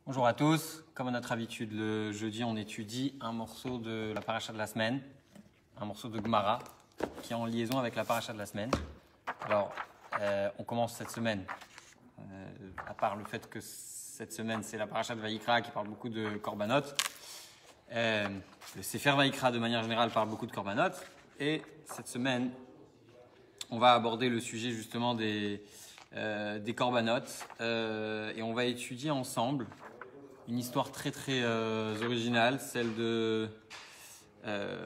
Bonjour à tous. Comme à notre habitude, le jeudi, on étudie un morceau de la paracha de la semaine, un morceau de Gemara qui est en liaison avec la paracha de la semaine. Alors, on commence cette semaine, à part le fait que cette semaine, c'est la paracha de Vaïkra qui parle beaucoup de korbanot. Le Sefer Vaïkra, de manière générale, parle beaucoup de korbanot. Et cette semaine, on va aborder le sujet justement des korbanot. Et on va étudier ensemble une histoire très très originale, celle de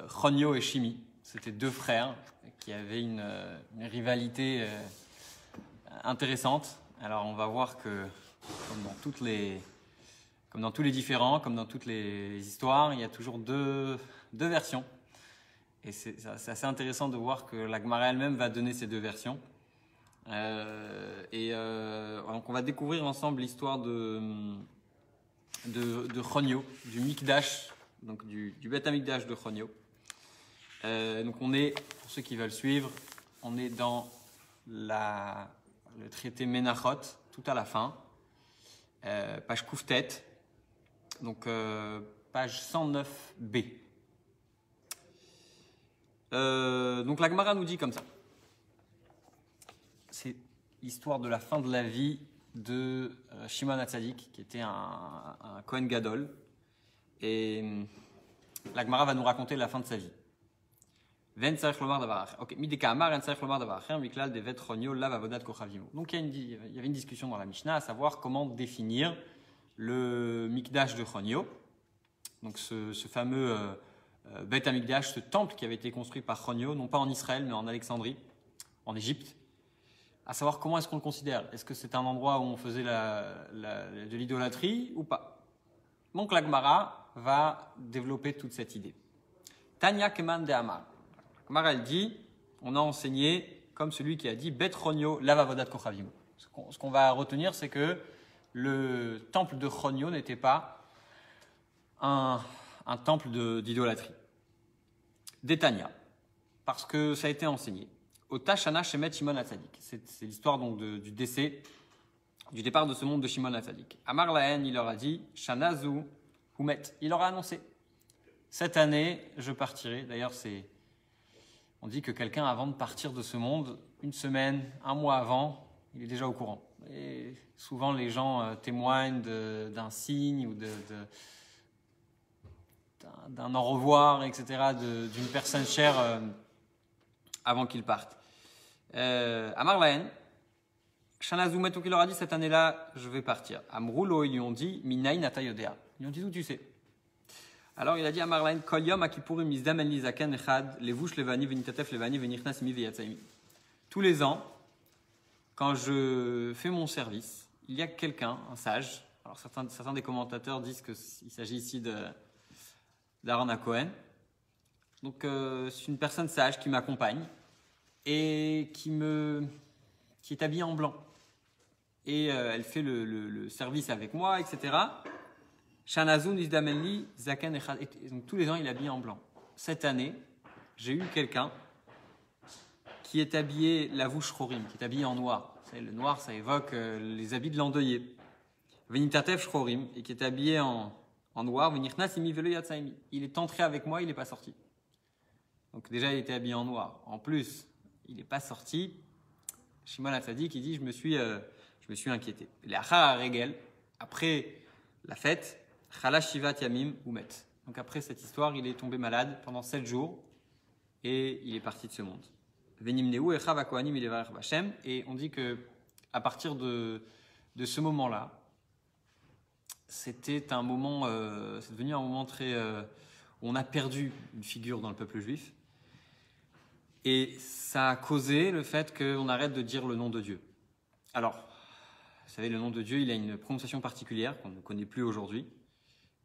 Chonio et Shimi. C'était deux frères qui avaient une rivalité intéressante. Alors on va voir que comme dans tous les différents, comme dans toutes les histoires, il y a toujours deux versions. Et c'est assez intéressant de voir que la Gemara elle-même va donner ces deux versions. Donc on va découvrir ensemble l'histoire de Chonio, du Mikdash, donc du Beth Amikdash de Chonio. Donc on est, pour ceux qui veulent suivre, on est dans le traité Menachot, tout à la fin, page Kouftet, donc page 109b. Donc la Gemara nous dit comme ça. C'est l'histoire de la fin de la vie de Shimon HaTzadik, qui était un Kohen Gadol. Et la Gemara va nous raconter la fin de sa vie. Donc il y avait une discussion dans la Mishnah, à savoir comment définir le Mikdash de Chonio. Donc ce fameux Beth Amikdash, ce temple qui avait été construit par Chonio, non pas en Israël, mais en Alexandrie, en Égypte. À savoir comment est-ce qu'on le considère. Est-ce que c'est un endroit où on faisait de l'idolâtrie ou pas? Donc la Gemara va développer toute cette idée. Tanya Keman de Amar. La Gemara elle dit, on a enseigné comme celui qui a dit Bet Chonio Lavavodat Kochavim. Ce qu'on va retenir, c'est que le temple de Chonio n'était pas un temple d'idolâtrie. D'Etania. Parce que ça a été enseigné. Ota Shana Shemet Shimon HaTzadik. C'est l'histoire donc du décès, du départ de ce monde de Shimon HaTzadik. Amar Lahen, il leur a dit, Shana Zu Humet. Il leur a annoncé, cette année, je partirai. D'ailleurs, on dit que quelqu'un, avant de partir de ce monde, une semaine, un mois avant, il est déjà au courant. Et souvent, les gens témoignent d'un signe ou d'un au revoir, etc., d'une personne chère avant qu'ils partent. Amar Lahen, Shana Zoumet, il leur a dit cette année-là, je vais partir. Amroulo, ils lui ont dit, Minaï Nata Yodea. Ils lui ont dit d'où tu sais. Alors il a dit Amar Lahen, Kol Yom Akipurim Mizdam En Lizaken Echad, Levush Levani Venitatef Levani Venichnas Mi Veyatzaimi. Tous les ans, quand je fais mon service, il y a quelqu'un, un sage. Alors certains des commentateurs disent qu'il s'agit ici d'Aaron Cohen. Donc c'est une personne sage qui m'accompagne et qui est habillée en blanc. Et elle fait le service avec moi, etc. Shanazun Izdamenli Zaken Echad. Donc tous les ans, il est habillé en blanc. Cette année, j'ai eu quelqu'un qui est habillé, lavouche chorim, qui est habillé en noir. Vous savez, le noir, ça évoque les habits de l'endeuillé. Venitatef chorim, et qui est habillé en noir. Venichnas imi velo yatsaimi. Il est entré avec moi, il n'est pas sorti. Donc déjà, il était habillé en noir. En plus, il n'est pas sorti. Shimon HaTzadik, il dit, je me suis inquiété. Après la fête, Chalash Shivat Yamim Umet. Donc après cette histoire, il est tombé malade pendant 7 jours et il est parti de ce monde. Venimneu Echav HaKohanim Ilevarech Vashem. Et on dit que à partir de ce moment-là, c'était un moment, c'est devenu un moment très où on a perdu une figure dans le peuple juif. Et ça a causé le fait qu'on arrête de dire le nom de Dieu. Alors, vous savez, le nom de Dieu, il a une prononciation particulière qu'on ne connaît plus aujourd'hui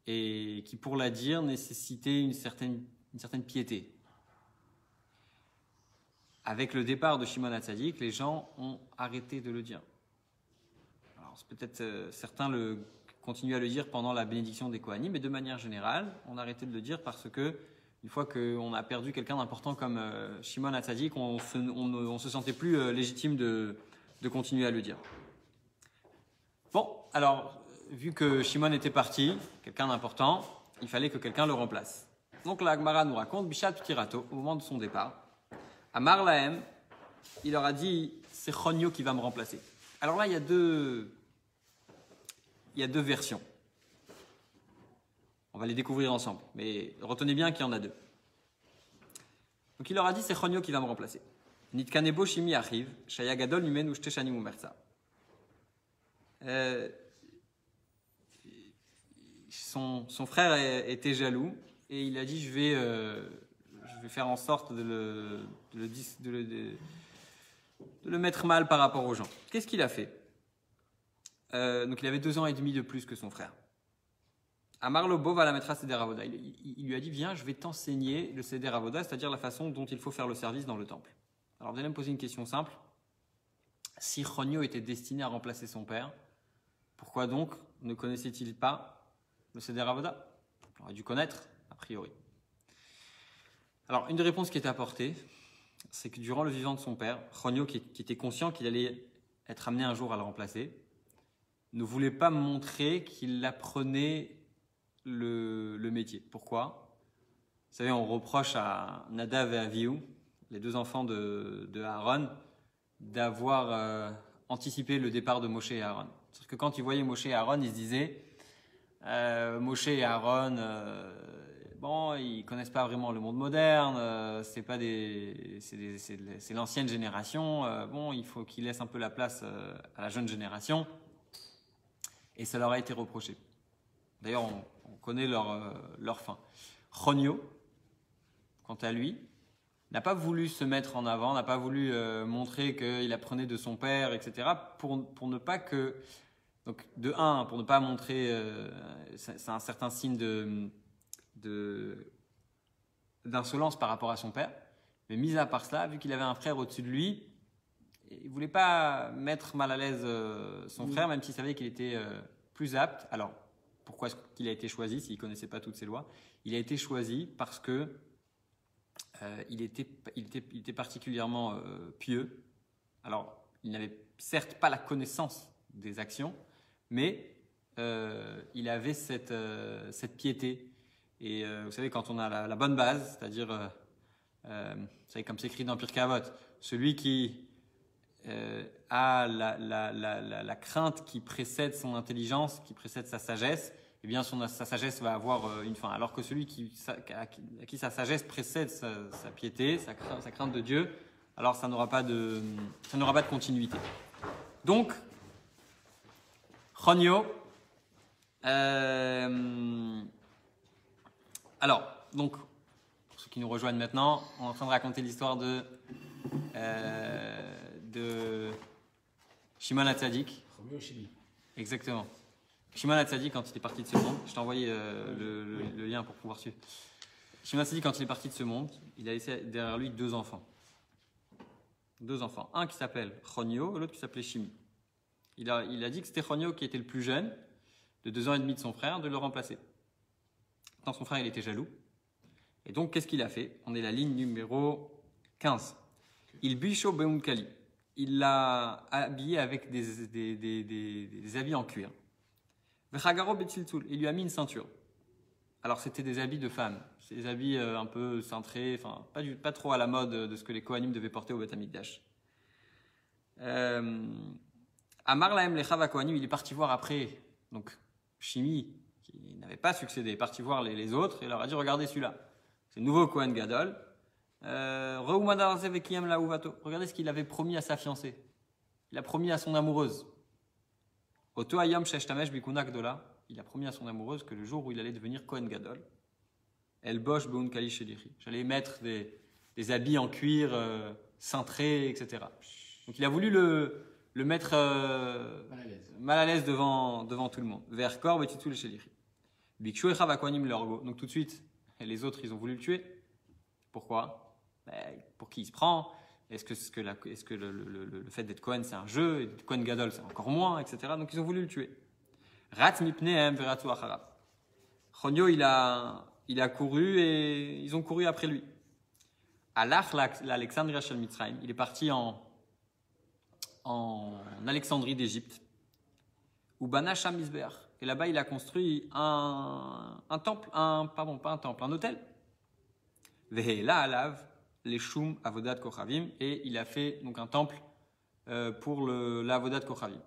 et qui, pour la dire, nécessitait une certaine piété. Avec le départ de Shimon HaTzadik, les gens ont arrêté de le dire. Alors, peut-être certains continuent à le dire pendant la bénédiction des Kohanim, mais de manière générale, on a arrêté de le dire parce que une fois qu'on a perdu quelqu'un d'important comme Shimon HaTzadik, on se sentait plus légitime de continuer à le dire. Bon, alors, vu que Shimon était parti, quelqu'un d'important, il fallait que quelqu'un le remplace. Donc la Gemara nous raconte, Bishat Ptirato, au moment de son départ, Amar Lahem, il leur a dit, c'est Chonio qui va me remplacer. Alors là, il y a deux versions. On va les découvrir ensemble, mais retenez bien qu'il y en a deux. Donc il leur a dit, c'est Chonio qui va me remplacer. Nitkanebo Shimi arrive, Shaya Gadol Nimen Ushte Shanim Umerza. Son frère était jaloux et il a dit, je vais faire en sorte de le mettre mal par rapport aux gens. Qu'est-ce qu'il a fait? Donc il avait 2 ans et demi de plus que son frère. Amar lo Bov à la maîtresse Seder Avoda. Il lui a dit, viens, je vais t'enseigner le Seder Avoda, c'est-à-dire la façon dont il faut faire le service dans le temple. Alors vous allez me poser une question simple. Si Chonio était destiné à remplacer son père, pourquoi donc ne connaissait-il pas le Seder Avoda? Il aurait dû connaître, a priori. Alors, une des réponses qui était apportée, c'est que durant le vivant de son père, Chonio, qui était conscient qu'il allait être amené un jour à le remplacer, ne voulait pas montrer qu'il apprenait le métier. Pourquoi? Vous savez, on reproche à Nadav et Avihu, les 2 enfants de Aaron, d'avoir anticipé le départ de Moshe et Aaron. C'est-à-dire que quand ils voyaient Moshe et Aaron, ils se disaient Moshe et Aaron, bon, ils connaissent pas vraiment le monde moderne, c'est l'ancienne génération, bon, il faut qu'ils laissent un peu la place à la jeune génération. Et ça leur a été reproché. D'ailleurs, on connaît leur fin. Chonio, quant à lui, n'a pas voulu se mettre en avant, n'a pas voulu montrer qu'il apprenait de son père, etc. Pour ne pas que... Donc, de un, pour ne pas montrer... c'est un certain signe d'insolence par rapport à son père. Mais mis à part cela, vu qu'il avait un frère au-dessus de lui, il ne voulait pas mettre mal à l'aise son frère, même s'il savait qu'il était plus apte. Alors, pourquoi est-ce qu'il a été choisi s'il ne connaissait pas toutes ces lois? Il a été choisi parce que il était particulièrement pieux. Alors, il n'avait certes pas la connaissance des actions, mais il avait cette piété. Et vous savez, quand on a la bonne base, c'est-à-dire, vous savez, comme c'est écrit dans Pirkei Avot, celui qui a la crainte qui précède son intelligence, qui précède sa sagesse, eh bien sa sagesse va avoir une fin. Alors que celui à qui sa sagesse précède sa piété, sa crainte de Dieu, alors ça n'aura pas de continuité. Donc, Chonio, alors, donc, pour ceux qui nous rejoignent maintenant, on est en train de raconter l'histoire de Shimon HaTzadik. Exactement. Shimon HaTzadik, quand il est parti de ce monde, je t'ai envoyé le lien pour pouvoir suivre. Shimon HaTzadik, quand il est parti de ce monde, il a laissé derrière lui 2 enfants. 2 enfants. Un qui s'appelle Chonio et l'autre qui s'appelait Shimi. Il a dit que c'était Chonio qui était le plus jeune, de 2 ans et demi de son frère, de le remplacer. Dans son frère, il était jaloux. Et donc, qu'est-ce qu'il a fait? On est la ligne numéro 15. Il bicho beumkali. Il l'a habillé avec des habits en cuir. Vechagaro betziltzul. Il lui a mis une ceinture. Alors, c'était des habits de femme. C'est des habits un peu cintrés, enfin, pas trop à la mode de ce que les Kohanim devaient porter au Beth Amikdash. Amar lahem lechav Kohanim, il est parti voir après. Donc, Shimi, qui n'avait pas succédé, est parti voir les autres et leur a dit, regardez celui-là. C'est le nouveau Kohen Gadol. Regardez ce qu'il avait promis à sa fiancée. Il a promis à son amoureuse. Oto ayam sheshtamesh bikunak dola. Il a promis à son amoureuse que le jour où il allait devenir Kohen Gadol, El Bosh Beun Kali Shelichi. J'allais mettre des habits en cuir cintrés, etc. Donc il a voulu le mettre mal à l'aise devant tout le monde. Vers Kor Betitul Shelichi. Bikshu Echav Akohanim Lorgo. Donc tout de suite, les autres, ils ont voulu le tuer. Pourquoi? Pour qui il se prend? Est-ce que le fait d'être Kohen, c'est un jeu, et d'être Kohen Gadol, c'est encore moins, etc. Donc ils ont voulu le tuer. Rat mipnehem veratu acharab. Chonio, il a couru et ils ont couru après lui. Alach l'Alexandria shel Mitzrayim. Il est parti en Alexandrie d'Égypte. Ubana sham mizbeach. Et là-bas, il a construit un temple, pardon, pas un temple, un hôtel. Vehela alav, les shum avodat kochavim. Et il a fait donc un temple pour l'avodat kochavim.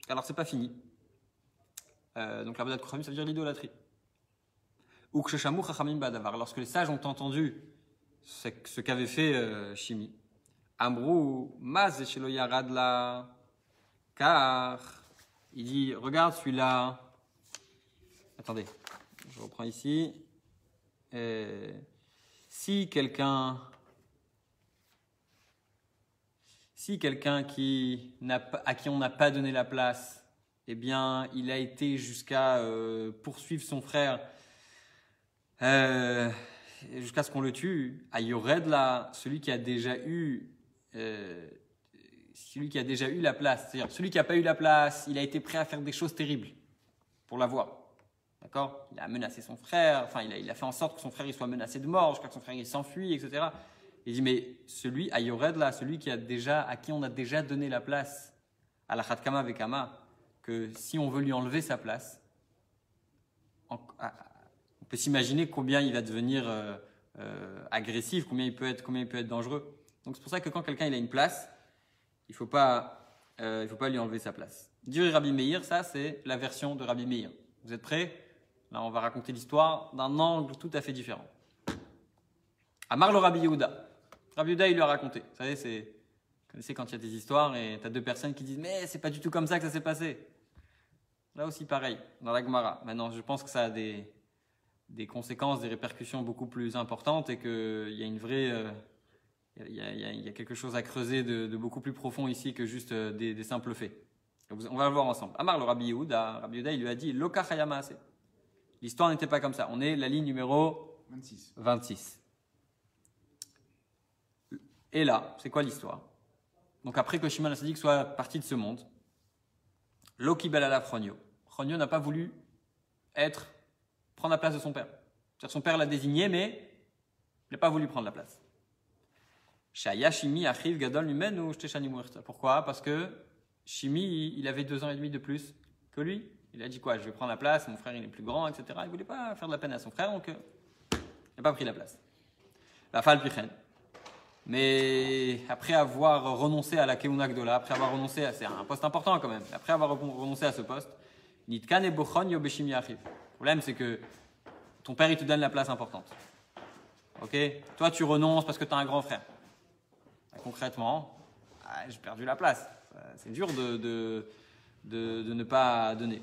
Alors, c'est pas fini. Donc, l'avodat kochavim, ça veut dire l'idolâtrie. Ou kshéchamou chachamim badavar. Lorsque les sages ont entendu ce qu'avait fait Shimi, Amrou maz shelo yarad la, car il dit, regarde celui-là. Attendez, je reprends ici. Si quelqu'un à qui on n'a pas donné la place, eh bien, il a été jusqu'à poursuivre son frère jusqu'à ce qu'on le tue. Ayored là, celui qui a déjà eu la place, c'est-à-dire celui qui n'a pas eu la place, il a été prêt à faire des choses terribles pour l'avoir. D'accord? Il a menacé son frère, enfin il a fait en sorte que son frère il soit menacé de mort, jusqu'à ce que son frère il s'enfuit, etc. Il dit mais celui, Ayored là, celui à qui on a déjà donné la place, à la Khatkama Vekama, que si on veut lui enlever sa place, on peut s'imaginer combien il va devenir agressif, combien il peut être dangereux. Donc c'est pour ça que quand quelqu'un il a une place, il faut pas lui enlever sa place. Dire Rabbi Meir, ça c'est la version de Rabbi Meir. Vous êtes prêts? Là, on va raconter l'histoire d'un angle tout à fait différent. Amar le Rabbi Yehuda. Rabbi Yehuda, il lui a raconté. Vous savez, vous connaissez quand il y a des histoires et tu as deux personnes qui disent mais c'est pas du tout comme ça que ça s'est passé. Là aussi pareil, dans la Gemara. Maintenant, je pense que ça a des conséquences, des répercussions beaucoup plus importantes et qu'il y a une vraie... Il y a quelque chose à creuser de beaucoup plus profond ici que juste des simples faits. On va le voir ensemble. Amar le Rabbi Yehuda, il lui a dit Loka Chayama Ase. L'histoire n'était pas comme ça. On est la ligne numéro 26. Et là, c'est quoi l'histoire? Donc après que Shimon HaTzadik soit parti de ce monde, Loki Belala Chronio. Chronio n'a pas voulu prendre la place de son père. C'est-à-dire son père l'a désigné, mais il n'a pas voulu prendre la place. Shaya Shimi Achiv Gadol Mimen ou Shteshani Muerta. Pourquoi? Parce que Shimi, il avait 2 ans et demi de plus que lui. Il a dit quoi? Je vais prendre la place, mon frère il est plus grand, etc. Il ne voulait pas faire de la peine à son frère, donc il n'a pas pris la place. La Fal Pichen. Mais après avoir renoncé à la Keuna Gdola, après avoir renoncé à... C'est un poste important quand même. Après avoir renoncé à ce poste, Nitkan et Bochon Yobeshimi Achiv. Le problème c'est que ton père il te donne la place importante. Ok? Toi tu renonces parce que tu as un grand frère. Concrètement, j'ai perdu la place. C'est dur de ne pas donner.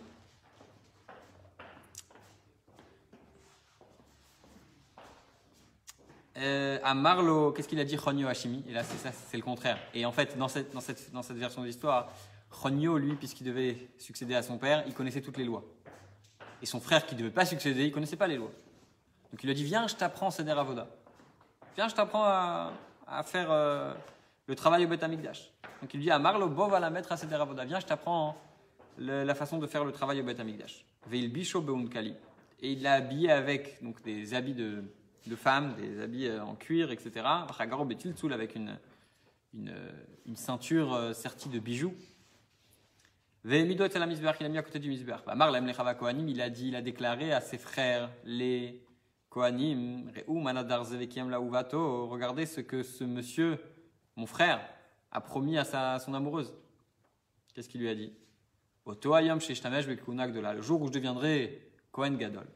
À Marlo, qu'est-ce qu'il a dit Chonio Hashimi? Et là, c'est le contraire. Et en fait, dans cette version de l'histoire, Chonio, lui, puisqu'il devait succéder à son père, il connaissait toutes les lois. Et son frère, qui ne devait pas succéder, il ne connaissait pas les lois. Donc il lui a dit, viens, je t'apprends Seder Avoda. Viens, je t'apprends à faire le travail au Beth Amikdash. Donc il lui dit, à Marlo, Bo va la mettre à Seder Avoda. Viens, je t'apprends la façon de faire le travail au Beth Amikdash. Veil Bisho Beunkali. Et il l'a habillé avec donc, des habits de femmes, des habits en cuir, etc. Chagaro Betiltsoul avec une ceinture sertie de bijoux. Veimido et la misbeach, il a mis à côté du misbeach. Marlem le Chava Kohanim, il a déclaré à ses frères, les Kohanim, Re'u Manadar Zevekiem Lauvato, regardez ce que ce monsieur, mon frère, a promis à son amoureuse. Qu'est-ce qu'il lui a dit? Otoayam Sheshtamesh Bekunak de là, le jour où je deviendrai Kohen Gadol.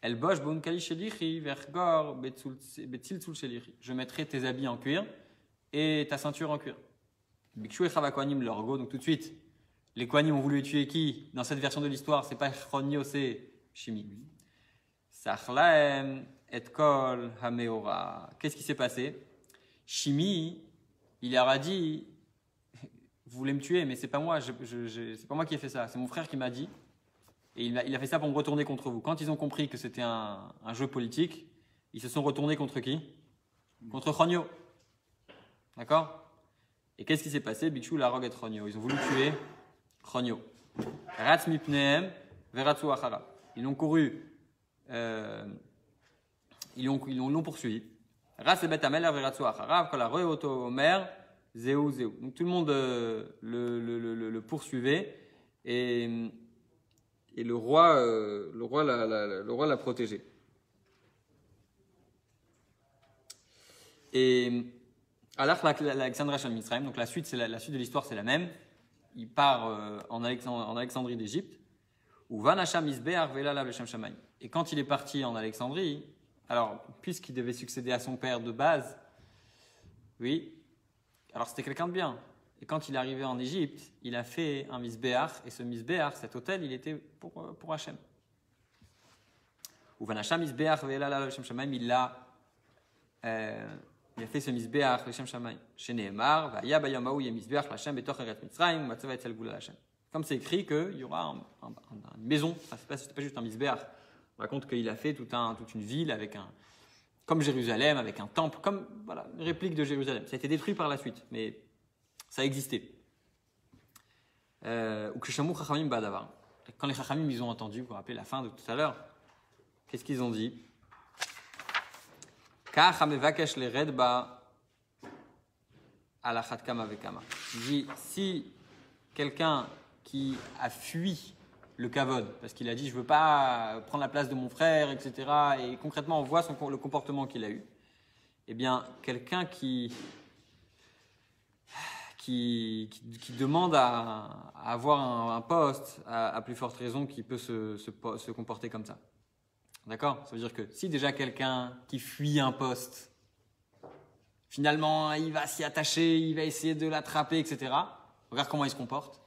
El Bosh Bonkali Shelichi, Vergor Betziltzul Shelichi. Je mettrai tes habits en cuir et ta ceinture en cuir. Bikshu et Chava Kohanim leur go, donc tout de suite. Les Kohanim ont voulu tuer qui? Dans cette version de l'histoire, c'est pas Chronio, c'est Shimi. Sachlaem et Kol Hameora. Qu'est-ce qui s'est passé? Shimi, il leur a dit, vous voulez me tuer, mais c'est pas moi, c'est pas moi qui ai fait ça, c'est mon frère qui m'a dit. Et il a fait ça pour me retourner contre vous. Quand ils ont compris que c'était un jeu politique, ils se sont retournés contre qui? Contre Chronio. D'accord? Et qu'est-ce qui s'est passé? Bikshu, Larog et Chronio. Ils ont voulu tuer Chronio. Ratz mipnehem veratsu achara. Ils l'ont couru. Ils l'ont poursuivi. Ratz bet amel veratsu achara. Kol haroe oto omer zeu zeu. Donc tout le monde le poursuivait. Et et le roi l'a protégé. Et alors l'Alexandre Hacham Mitzrayim, donc la suite de l'histoire c'est la même. Il part en Alexandrie d'Égypte. Ou Vanacham Isbear Velala Leshem Shamaim. Et quand il est parti en Alexandrie, alors puisqu'il devait succéder à son père de base, oui, alors c'était quelqu'un de bien. Et quand il est arrivé en Égypte, il a fait un misbéach, et ce misbéach, cet hôtel, il était pour Hachem. Ou Vanacham misbéach ve'elala l'Hashem Shamaim, il a fait ce misbéach l'Hashem Shamaim. Chez Nehemar, va'ya bayamaou yeh misbéach l'Hashem betoch eret Mitzrayim, matzava etzel gula l'Hashem. Comme c'est écrit qu'il y aura une maison, c'est pas juste un misbéach. On raconte qu'il a fait toute une ville avec comme Jérusalem, avec un temple, comme voilà, une réplique de Jérusalem. Ça a été détruit par la suite, mais ça existait. Ou Kishamou Chachamim Badavar. Quand les Chachamim ils ont entendu, vous vous rappelez la fin de tout à l'heure, qu'est-ce qu'ils ont dit? Kachamevakesh le redba alachat kama vekama. Il dit si quelqu'un qui a fui le kavod, parce qu'il a dit je veux pas prendre la place de mon frère, etc. Et concrètement on voit le comportement qu'il a eu. Eh bien quelqu'un qui demande à avoir un poste, à plus forte raison, qui peut se comporter comme ça. D'accord? Ça veut dire que si déjà quelqu'un qui fuit un poste, finalement il va s'y attacher, il va essayer de l'attraper, etc. Regarde comment il se comporte.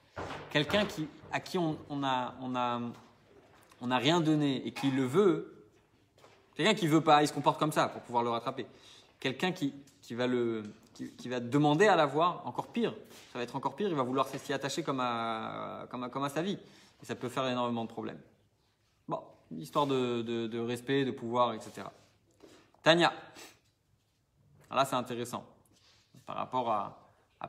Quelqu'un à qui on n'a rien donné et qui le veut, quelqu'un qui veut pas, il se comporte comme ça pour pouvoir le rattraper. Quelqu'un qui va demander à l'avoir, encore pire, ça va être encore pire, il va vouloir s'y attacher comme à sa vie. Et ça peut faire énormément de problèmes. Bon, histoire de respect, de pouvoir, etc. Tania. Alors là, c'est intéressant par rapport à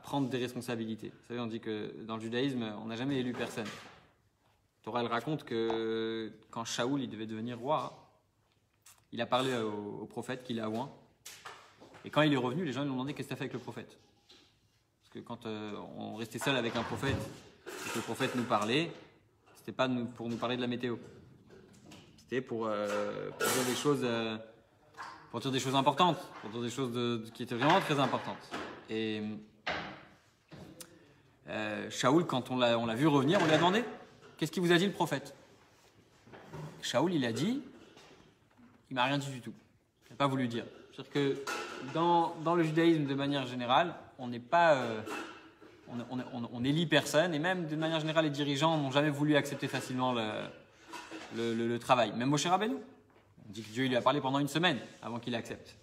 prendre des responsabilités. Vous savez, on dit que dans le judaïsme, on n'a jamais élu personne. Torah, elle raconte que quand Shaoul il devait devenir roi, il a parlé au prophète qu'il a oint. Et quand il est revenu, les gens lui ont demandé qu'est-ce que tu as fait avec le prophète. Parce que quand on restait seul avec un prophète, et que le prophète nous parlait, c'était pas pour nous parler de la météo. C'était pour dire des choses, importantes, pour dire des choses qui étaient vraiment très importantes. Et Shaoul, quand on l'a vu revenir, on lui a demandé qu'est-ce qu'il vous a dit le prophète. Shaoul, il a dit, il m'a rien dit du tout. Il n'a pas voulu dire. C'est-à-dire que dans le judaïsme, de manière générale, on n'est pas, on élit personne, et même de manière générale, les dirigeants n'ont jamais voulu accepter facilement le travail. Même Moshe Rabbeinu, on dit que Dieu lui a parlé pendant une semaine avant qu'il accepte.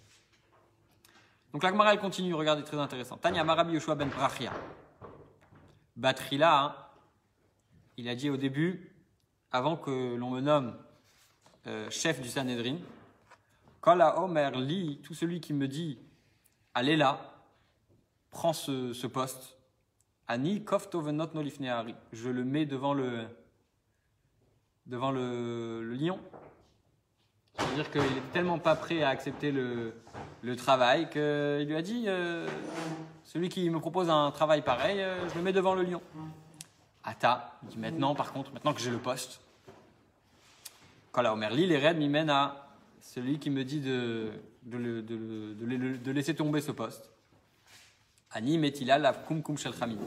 Donc la Gemara elle continue, regardez, très intéressant. Tanya Marabi Yoshua ben Brachia. Batrila, hein, il a dit au début, avant que l'on me nomme chef du Sanhedrin, Kala Omer li, tout celui qui me dit allez là, prends ce poste. Ani kofto venot no lifnei hari. Je le mets devant le lion. C'est-à-dire qu'il est tellement pas prêt à accepter le travail qu'il lui a dit celui qui me propose un travail pareil, je le mets devant le lion. Ata, il dit maintenant que j'ai le poste. Kala Omer li les raids m'y mènent à celui qui me dit de laisser tomber ce poste. Ani metila la kumkum shel chamid.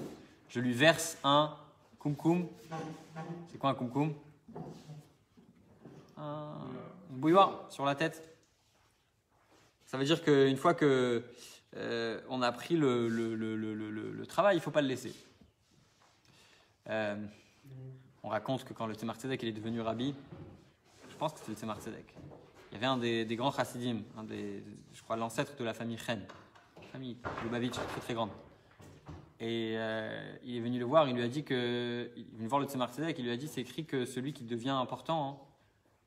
Je lui verse un kumkum. C'est quoi un kumkum? Un bouilloire sur la tête. Ça veut dire qu'une fois que on a pris le travail, il ne faut pas le laisser. On raconte que quand le Tzemar Tzedek il est devenu rabbi, je pense que c'était le Tzemar Tzedek. Il y avait un des grands chassidim, je crois l'ancêtre de la famille Chen, famille Lubavitch, très très grande. Et il est venu le voir, il lui a dit il est venu voir le Tzemar Tzedek, il lui a dit c'est écrit que celui qui devient important, hein,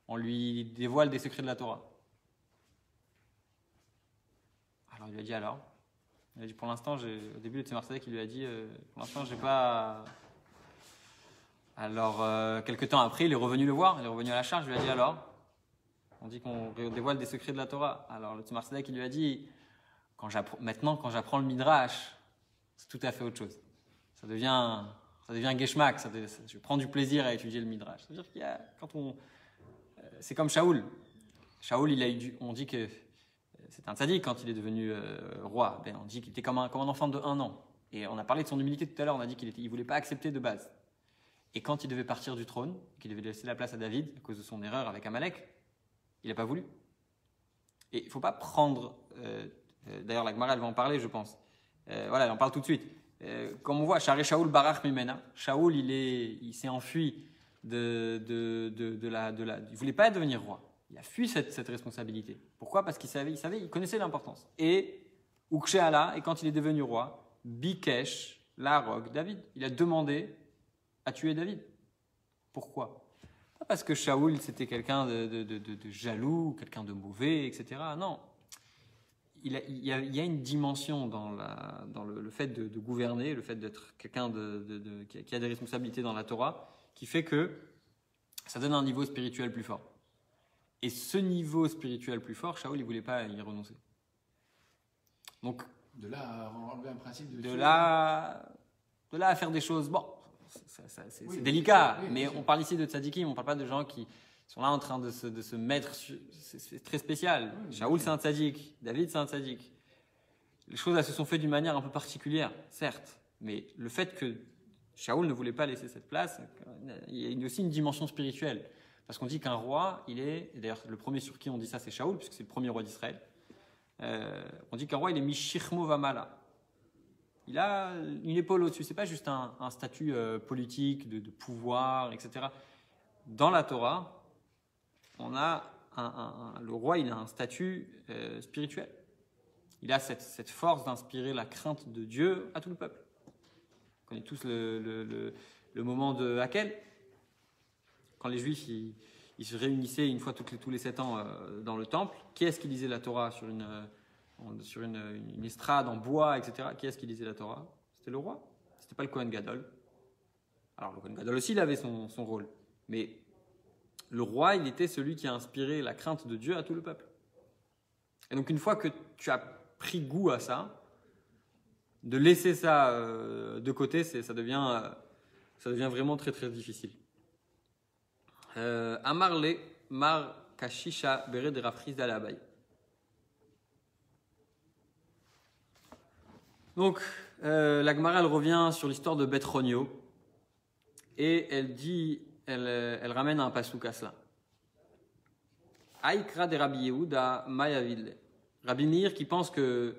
on lui dévoile des secrets de la Torah. Alors il lui a dit alors il a dit pour l'instant, au début le Tzemar Tzedek il lui a dit pour l'instant j'ai pas. Alors quelques temps après il est revenu le voir, il est revenu à la charge, il lui a dit alors on dit qu'on dévoile des secrets de la Torah. Alors le Tzemar Tzedek il lui a dit maintenant quand j'apprends le Midrash, c'est tout à fait autre chose. Ça devient Ça devient Geschmack, je prends du plaisir à étudier le Midrash. C'est-à-dire qu'il y a, c'est comme Shaoul. Shaoul, on dit que c'est un tzaddik quand il est devenu roi. On dit qu'il était comme un enfant de 1 an. Et on a parlé de son humilité tout à l'heure, on a dit qu'il ne voulait pas accepter de base. Et quand il devait partir du trône, qu'il devait laisser la place à David à cause de son erreur avec Amalek, il n'a pas voulu. Et il ne faut pas prendre... d'ailleurs, la Gemara, elle va en parler, je pense. Voilà, elle en parle tout de suite. Comme on voit, Shari Shaoul Barach Mimena. Shaoul, il s'est enfui il ne voulait pas devenir roi. Il a fui cette responsabilité. Pourquoi? Parce il connaissait l'importance. Et Uksheala, et quand il est devenu roi, Bikesh, Larog, David. Il a demandé à tuer David. Pourquoi? Pas parce que Shaoul, c'était quelqu'un de jaloux, quelqu'un de mauvais, etc. Non. Il y a une dimension dans le fait de gouverner, le fait d'être quelqu'un qui a des responsabilités dans la Torah, qui fait que ça donne un niveau spirituel plus fort. Et ce niveau spirituel plus fort, Shaoul, il ne voulait pas y renoncer. Donc, de là à enlever un principe de là à faire des choses, bon, c'est délicat, mais on parle ici de tzadikim, on ne parle pas de gens qui sont là en train de se mettre sur... C'est très spécial. Oui, Shaoul, c'est un tzadik. David, c'est un tzadik. Les choses, elles se sont faites d'une manière un peu particulière, certes. Mais le fait que Shaoul ne voulait pas laisser cette place, il y a aussi une dimension spirituelle. Parce qu'on dit qu'un roi, il est... Et d'ailleurs, le premier sur qui on dit ça, c'est Shaoul, puisque c'est le premier roi d'Israël. On dit qu'un roi, il est Mishirmo Vamala. Il a une épaule au-dessus. Ce n'est pas juste un statut politique, de pouvoir, etc. Dans la Torah... on a le roi, il a un statut spirituel. Il a cette force d'inspirer la crainte de Dieu à tout le peuple. On connaît tous le moment de Hakel, quand les Juifs ils se réunissaient une fois tous les 7 ans dans le temple. Qui est-ce qui lisait la Torah sur une estrade en bois, etc. Qui est-ce qui lisait la Torah? C'était le roi. C'était pas le Kohen Gadol. Alors le Kohen Gadol aussi, il avait son rôle, mais le roi, il était celui qui a inspiré la crainte de Dieu à tout le peuple. Et donc, une fois que tu as pris goût à ça, de laisser ça de côté, ça devient vraiment très, très difficile. Amarle, Mar Kashisha, Bere de Rafriz d'Alabay. Donc, la Gemara, elle revient sur l'histoire de Beth Ronio, et elle dit... Elle ramène un pasouk à cela. Aïkra de Rabbi Yehuda Mayaville. Rabbi Meir qui pense que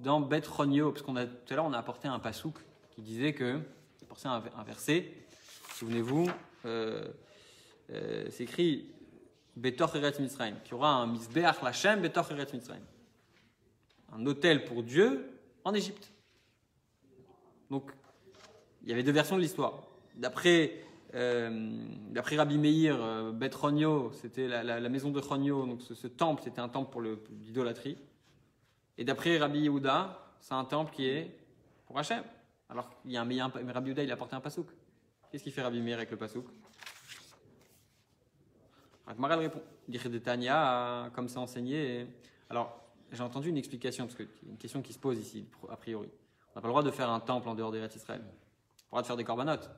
dans Bet Ronio, parce tout à l'heure on a apporté un pasouk qui disait que, apporté un verset, souvenez-vous, c'est écrit Betor Eretz Mitzrayim, qu'il y aura un Mizbeach Lachem Betor Eretz Mitzrayim. Un autel pour Dieu en Égypte. Donc, il y avait 2 versions de l'histoire. D'après Rabbi Meir, Beth Ronio, c'était la maison de Ronio, donc ce temple, c'était un temple pour l'idolâtrie. Et d'après Rabbi Yehuda, c'est un temple qui est pour Hachem. Alors, Rabbi Yehuda, il a apporté un pasouk. Qu'est-ce qu'il fait Rabbi Meir avec le pasouk? Akmarel répond, Tanya, comme c'est enseigné. Alors, j'ai entendu une explication, parce qu'il y a une question qui se pose ici, a priori. On n'a pas le droit de faire un temple en dehors d'Eretz Israël. On a le droit de faire des corbanotes.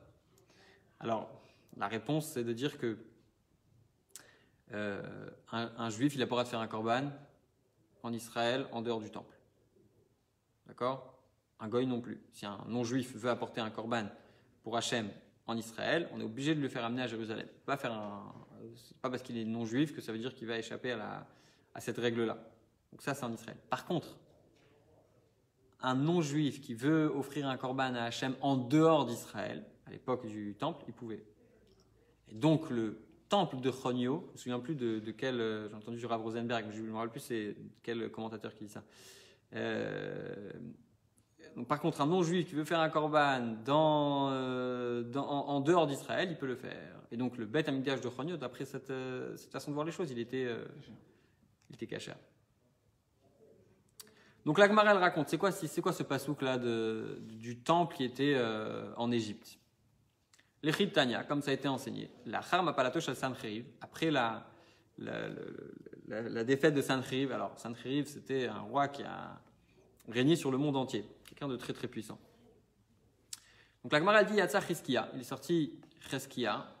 Alors, la réponse, c'est de dire que un juif, il n'a pas le droit de faire un korban en Israël, en dehors du temple. D'accord? Un goy non plus. Si un non-juif veut apporter un korban pour Hachem en Israël, on est obligé de le faire amener à Jérusalem. C'est pas parce qu'il est non-juif que ça veut dire qu'il va échapper à cette règle-là. Donc ça, c'est en Israël. Par contre, un non-juif qui veut offrir un korban à Hachem en dehors d'Israël, à l'époque du temple, il pouvait. Et donc le temple de Ronio, je ne me souviens plus de quel, j'ai entendu du Rav Rosenberg, mais je ne me rappelle plus c'est quel commentateur qui dit ça. Donc, par contre, un non-juif qui veut faire un korban en dehors d'Israël, il peut le faire. Et donc le Beth Amikdash de Ronio, d'après cette façon de voir les choses, il était kasher. Donc la Gemara, elle raconte, c'est quoi ce pasouk là du temple qui était en Égypte? L'Echid Tanya, comme ça a été enseigné. La Charma Palatosh al Sancheriv, après la défaite de Sancheriv. Alors Sancheriv, c'était un roi qui a régné sur le monde entier, quelqu'un de très très puissant. Donc la Gemara dit Yatsa Chizkiya, il est sorti Chizkiya.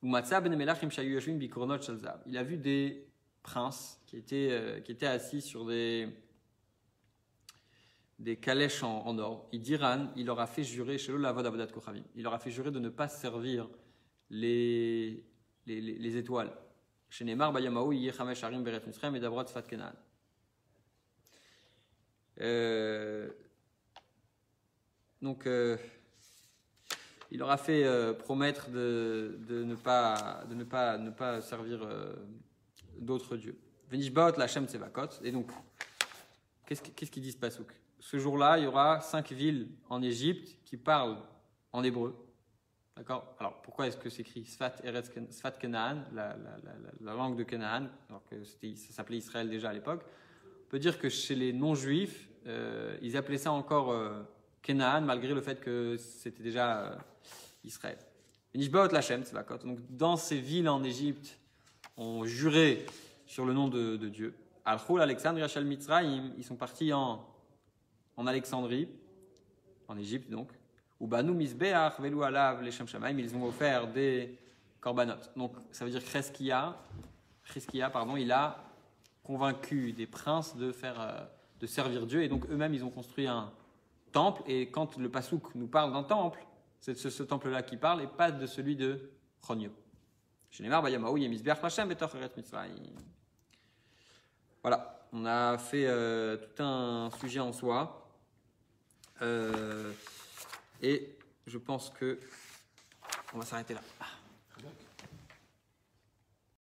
Il a vu des princes qui étaient assis sur des calèches en or. Il leur a fait jurer chez la Vod Avodat Kochavim. Il leur a fait jurer de ne pas servir les étoiles. Chez Neymar, Bayamaou, Yechamesh Harim Beret Mitzrayim et Dabrot Sfat Kenaan. Donc, il leur a fait promettre de ne pas servir d'autres dieux. Venishbaot Lachem Tsevakot. Et donc, qu'est-ce qu'il dit ce pasouk? Ce jour-là, il y aura 5 villes en Égypte qui parlent en hébreu. D'accord? Alors, pourquoi est-ce que c'est écrit Sfat Kenaan, la langue de Canaan, alors que ça s'appelait Israël déjà à l'époque? On peut dire que chez les non-juifs, ils appelaient ça encore Canaan, malgré le fait que c'était déjà Israël. Nishbaot Lachem Tzvakot. Donc, dans ces villes en Égypte, on jurait sur le nom de Dieu. Al-Khul, Alexandre, Yachal Mitzrayim, ils sont partis en Alexandrie, en Égypte donc. Ou Banu Misbeach, Velu Alav, les Shem Shamaim, ils ont offert des korbanot. Donc, ça veut dire que Chizkiya, il a convaincu des princes de servir Dieu, et donc eux-mêmes, ils ont construit un temple, et quand le Passouk nous parle d'un temple, c'est de ce temple-là qui parle, et pas de celui de Chonio. Voilà, on a fait tout un sujet en soi, et je pense que on va s'arrêter là.